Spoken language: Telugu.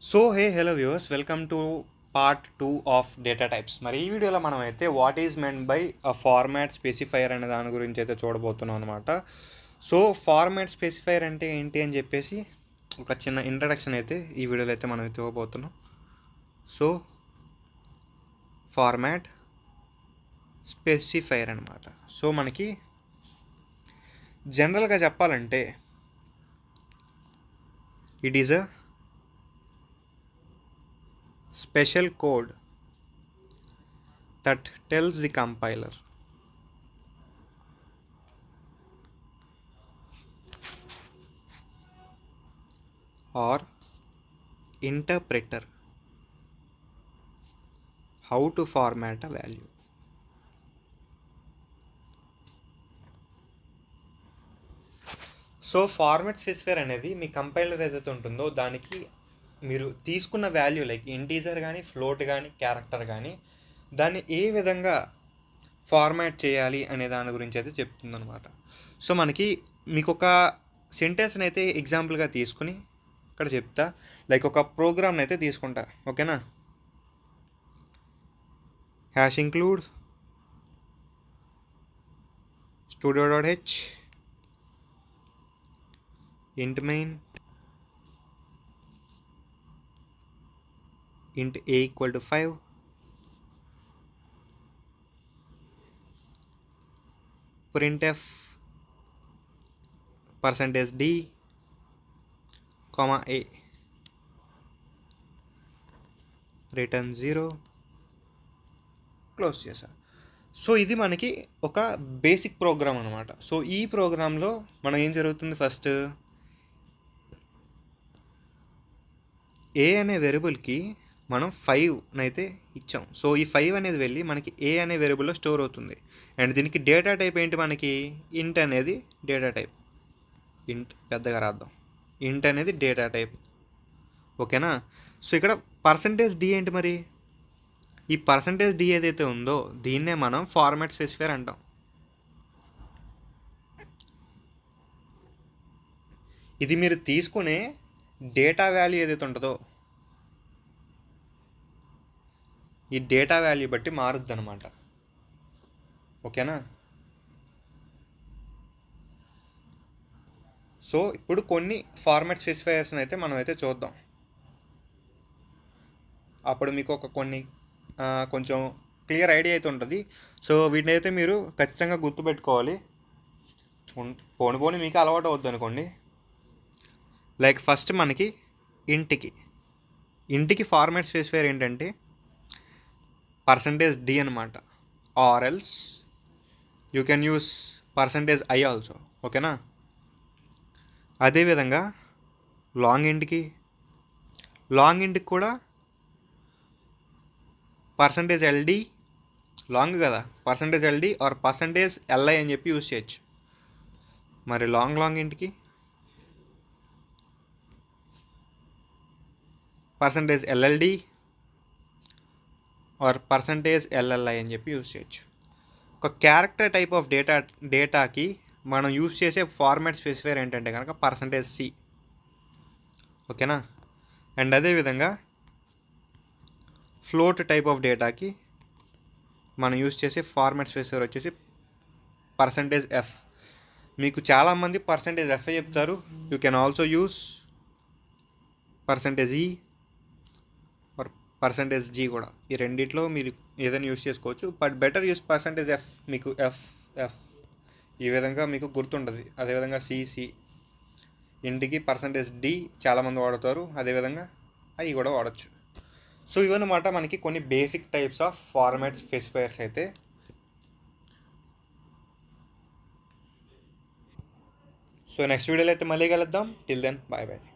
So hello viewers, welcome to part 2 of data types. మరి ఈ వీడియోలో మనం అయితే what is meant by a format specifier అనే దాని గురించి అయితే చూడబోతున్నాం అనమాట. సో ఫార్మాట్ స్పెసిఫైయర్ అంటే ఏంటి అని చెప్పేసి ఒక చిన్న ఇంట్రడక్షన్ అయితే ఈ వీడియోలో అయితే మనం అయితే ఇవ్వబోతున్నాం. సో ఫార్మాట్ స్పెసిఫైయర్ అనమాట. సో మనకి జనరల్గా చెప్పాలంటే it is a special code that tells the compiler or interpreter how to format a value. So format specifier అనేది మీ కంపైలర్ ఏదైతే ఉంటుందో దానికి మీరు తీసుకున్న వాల్యూ లైక్ ఇంటీజర్ కానీ ఫ్లోట్ కానీ క్యారెక్టర్ కానీ దాన్ని ఏ విధంగా ఫార్మాట్ చేయాలి అనే దాని గురించి అయితే చెప్తుందనమాట. సో మనకి మీకు ఒక సెంటెన్స్ని అయితే ఎగ్జాంపుల్గా తీసుకుని ఇక్కడ చెప్తా. లైక్ ఒక ప్రోగ్రామ్ని అయితే తీసుకుంటా, ఓకేనా. Hash include studio.h int main int a equal to 5 printf %d comma a return 0 close చేసా. సో ఇది మనకి ఒక బేసిక్ ప్రోగ్రామ్ అనమాట. సో ఈ ప్రోగ్రాంలో మనం ఏం జరుగుతుంది, ఫస్ట్ ఏ అనే వేరియబుల్కి మనం 5 అయితే ఇచ్చాం. సో ఈ 5 అనేది వెళ్ళి మనకి ఏ అనే వేరియబుల్లో స్టోర్ అవుతుంది. అండ్ దీనికి డేటా టైప్ ఏంటి, మనకి ఇంట్ అనేది డేటా టైప్. ఇంట్ పెద్దగా రాద్దాం, ఇంట్ అనేది డేటా టైప్, ఓకేనా. సో ఇక్కడ %d ఏంటి, మరి ఈ %d ఏదైతే ఉందో దీన్నే మనం ఫార్మాట్ స్పెసిఫైయర్ అంటాం. ఇది మీరు తీసుకునే డేటా వాల్యూ ఏదైతే ఉంటుందో ఈ డేటా వాల్యూ బట్టి మారుద్ది అనమాట, ఓకేనా. సో ఇప్పుడు కొన్ని ఫార్మాట్ స్పెసిఫైయర్స్ని అయితే మనం అయితే చూద్దాం. అప్పుడు మీకు ఒక కొన్ని కొంచెం క్లియర్ ఐడియా అయితే ఉంటుంది. సో వీటిని అయితే మీరు ఖచ్చితంగా గుర్తుపెట్టుకోవాలి. పోని మీకు అలవాటు అవుద్ది అనుకోండి. లైక్ ఫస్ట్ మనకి ఇంటికి ఫార్మాట్ స్పెసిఫైయర్ ఏంటంటే %d అనమాట. Or else you can use %i also, ఓకేనా. అదేవిధంగా లాంగ్ ఇంట్కి కూడా %ld, లాంగ్ కదా, %ld ఆర్ %li అని చెప్పి యూజ్ చేయొచ్చు. మరి లాంగ్ ఇంట్కి %lld ఆర్ %lli అని చెప్పి యూజ్ చేయొచ్చు. ఒక క్యారెక్టర్ టైప్ ఆఫ్ డేటాకి మనం యూజ్ చేసే ఫార్మాట్ స్పెసిఫైయర్ ఏంటంటే కనుక %c, ఓకేనా. అండ్ అదేవిధంగా ఫ్లోట్ టైప్ ఆఫ్ డేటాకి మనం యూజ్ చేసే ఫార్మాట్ స్పెసిఫైయర్ వచ్చేసి %f. మీకు చాలామంది %f చెప్తారు. You can also use %e or %g కూడా. ఈ రెండిట్లో మీరు ఏదైనా యూస్ చేసుకోవచ్చు, బట్ బెటర్ యూస్ %f. మీకు ఎఫ్ ఈ విధంగా మీకు గుర్తుంటుంది. అదేవిధంగా సిసి ఇంటికి %d చాలామంది వాడతారు, అదేవిధంగా అవి కూడా వాడచ్చు. సో ఇవన్నమాట మనకి కొన్ని basic types of format specifiers అయితే. సో నెక్స్ట్ వీడియోలో అయితే మళ్ళీ కలుద్దాం. Till then, bye bye.